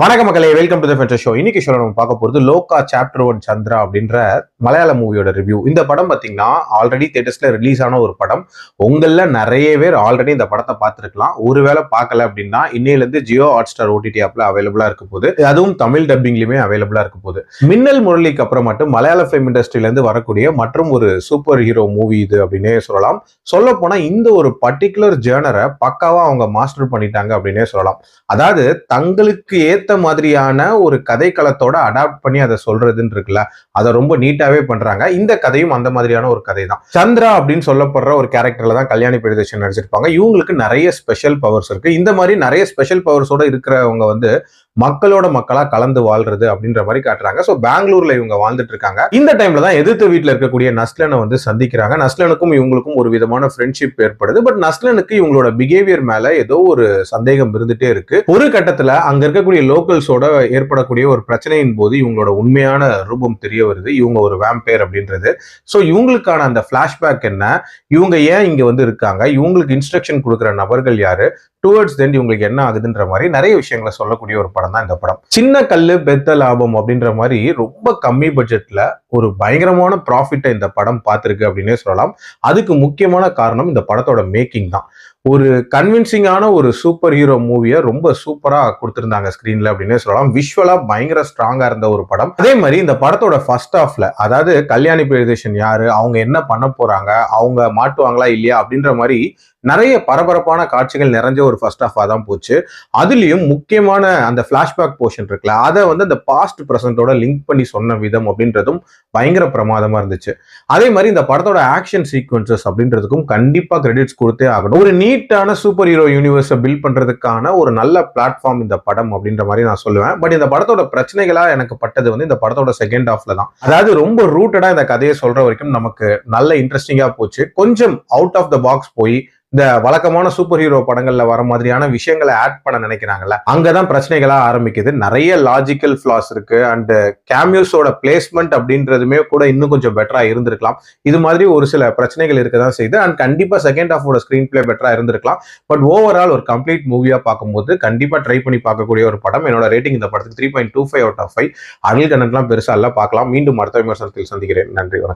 வணக்கம் மக்களே, welcome to the Fender show. இன்னைக்கு ஷோ நம்ம பார்க்க போறது லோகா சாப்டர் 1 சந்திரா அப்படின்ற மலையாள மூவியோட ரிவ்யூ. இந்த படம் பாத்தீங்கன்னா ஆல்ரெடி தியேட்டர்ஸ்ல ரிலீஸ் ஆன ஒரு படம். உங்கள நிறைய பேர் ஆல்ரெடி இந்த படத்தை பார்த்திருக்கலாம். ஒருவேளை பார்க்கல அப்படின்னா இன்னையில இருந்து ஜியோ ஹாட்ஸ்டார் ஓடிடி ஆப்ல அவைலபிளா இருக்க போகுது. அதுவும் தமிழ் டப்பிங்லயுமே அவைலபிளா இருக்க போகுது. மின்னல் முரளிக்கு அப்புறம் மட்டும் மலையாள ஃபிலிம் இண்டஸ்ட்ரியில இருந்து வரக்கூடிய மற்றும் ஒரு சூப்பர் ஹீரோ மூவி இது அப்படின்னே சொல்லலாம். சொல்ல போனா இந்த ஒரு பர்டிகுலர் ஜேர்னரை பக்காவா அவங்க மாஸ்டர் பண்ணிட்டாங்க அப்படின்னே சொல்லலாம். அதாவது தங்களுக்கு ஏத்த மாதிரியான ஒரு கதைக்களத்தோட அடாப்ட் பண்ணி அதை சொல்றதுன்னு இருக்குல்ல, அதை ரொம்ப நீட்டாவே பண்றாங்க. இந்த கதையும் அந்த மாதிரியான ஒரு கதை தான். சந்திரா அப்படின்னு சொல்லப்படுற ஒரு கேரக்டர்ல தான் கல்யாணி பிரியதர்ஷன் நடிச்சிருப்பாங்க. இவங்களுக்கு நிறைய ஸ்பெஷல் பவர்ஸ் இருக்கு. இந்த மாதிரி நிறைய ஸ்பெஷல் பவர்ஸோட இருக்கிறவங்க மக்களோட மக்களா கலந்து வாழ்றது அப்படின்ற மாதிரி காட்டுறாங்க. சோ பெங்களூர்ல இவங்க வாழ்ந்துட்டு இருக்காங்க. இந்த டைம்ல தான் எதிர்த்து வீட்டுல இருக்கக்கூடிய நஸ்லனை சந்திக்கிறாங்க. நஸ்லனுக்கும் இவங்களுக்கும் ஒரு விதமான ஃப்ரெண்ட்ஷிப் ஏற்படுது. பட் நஸ்லனுக்கு இவங்களோட பிஹேவியர் மேல ஏதோ ஒரு சந்தேகம் இருந்துட்டே இருக்கு. ஒரு கட்டத்துல அங்க இருக்கக்கூடிய லோக்கல்ஸோட ஏற்படக்கூடிய ஒரு பிரச்சனையின் போது இவங்களோட உண்மையான ரூபம் தெரிய வருது. இவங்க ஒரு வேம்பயர் அப்படின்றது. சோ இவங்களுக்கான அந்த பிளாஷ்பேக் என்ன, இவங்க ஏன் இங்க இருக்காங்க, இவங்களுக்கு இன்ஸ்ட்ரக்ஷன் கொடுக்குற நபர்கள் யாரு, டுவர்ட்ஸ் தென் இவங்களுக்கு என்ன ஆகுதுன்ற மாதிரி நிறைய விஷயங்களை சொல்லக்கூடிய ஒரு படம் தான் இந்த படம். சின்ன கல்லு பெத்த லாபம் அப்படின்ற மாதிரி ரொம்ப கம்மி பட்ஜெட்ல ஒரு பயங்கரமான ப்ராஃபிட்டை இந்த படம் பார்த்திருக்கு அப்படின்னே சொல்லலாம். அதுக்கு முக்கியமான காரணம் இந்த படத்தோட மேக்கிங் தான். ஒரு கன்வின்சிங்கான ஒரு சூப்பர் ஹீரோ மூவியை ரொம்ப சூப்பரா கொடுத்திருந்தாங்க ஸ்கிரீன்ல அப்படின்னே சொல்லலாம். விஷுவலா பயங்கர ஸ்ட்ராங்கா இருந்த ஒரு படம். அதே மாதிரி இந்த படத்தோட ஃபர்ஸ்ட் ஹாஃப்ல, அதாவது கல்யாணி பிரியதர்ஷன் யாரு, அவங்க என்ன பண்ண போறாங்க, அவங்க மாட்டுவாங்களா இல்லையா அப்படின்ற மாதிரி நிறைய பரபரப்பான காட்சிகள் நிறைஞ்ச ஒரு ஃபர்ஸ்ட் ஹாஃபா தான் போச்சு. அதுலயும் முக்கியமான அந்த பிளாஷ்பேக் போர்ஷன் இருக்குல்ல, அதை அந்த பாஸ்ட் பிரசன்டோட லிங்க் பண்ணி சொன்ன விதம் அப்படின்றதும் பயங்கர பிரமாதமா இருந்துச்சு. அதே மாதிரி இந்த படத்தோட ஆக்ஷன் சீக்வன்சஸ் அப்படின்றதுக்கும் கண்டிப்பா கிரெடிட்ஸ் கொடுத்தே ஆகணும். ஒரு நீட்டான சூப்பர் ஹீரோ யூனிவர்ஸை பில்ட் பண்றதுக்கான ஒரு நல்ல பிளாட்ஃபார்ம் இந்த படம் அப்படின்ற மாதிரி நான் சொல்லுவேன். பட் இந்த படத்தோட பிரச்சனைகளா எனக்கு பட்டது இந்த படத்தோட செகண்ட் ஹாஃப்ல தான். அதாவது ரொம்ப ரூட்டடா இந்த கதையை சொல்ற வரைக்கும் நமக்கு நல்ல இன்ட்ரெஸ்டிங்கா போச்சு. கொஞ்சம் அவுட் ஆஃப் த பாக்ஸ் போய் இந்த வழக்கமான சூப்பர் ஹீரோ படங்கள்ல வர மாதிரியான விஷயங்களை ஆட் பண்ண நினைக்கிறாங்கல்ல, அங்கதான் பிரச்சனைகளா ஆரம்பிக்குது. நிறைய லாஜிக்கல் ஃபிளாஸ் இருக்கு. அண்ட் கேமியோஸோட பிளேஸ்மெண்ட் அப்படின்றதுமே கூட இன்னும் கொஞ்சம் பெட்டரா இருந்திருக்கலாம். இது மாதிரி ஒரு சில பிரச்சனைகள் இருக்கதான் செய்யுது. அண்ட் கண்டிப்பா செகண்ட் ஹாஃபோட ஸ்கிரீன் பிளே பெட்டரா இருந்திருக்கலாம். பட் ஓவரால் ஒரு கம்ப்ளீட் மூவியா பார்க்கும்போது கண்டிப்பா ட்ரை பண்ணி பார்க்கக்கூடிய ஒரு படம். என்னோட ரேட்டிங் இந்த படத்துக்கு 3.25 out of 5. அடல் கண்டென்ட்லாம் பெருசா இல்ல, பார்க்கலாம். மீண்டும் அடுத்த விமர்சனத்தில் சந்திக்கிறேன். நன்றி, வணக்கம்.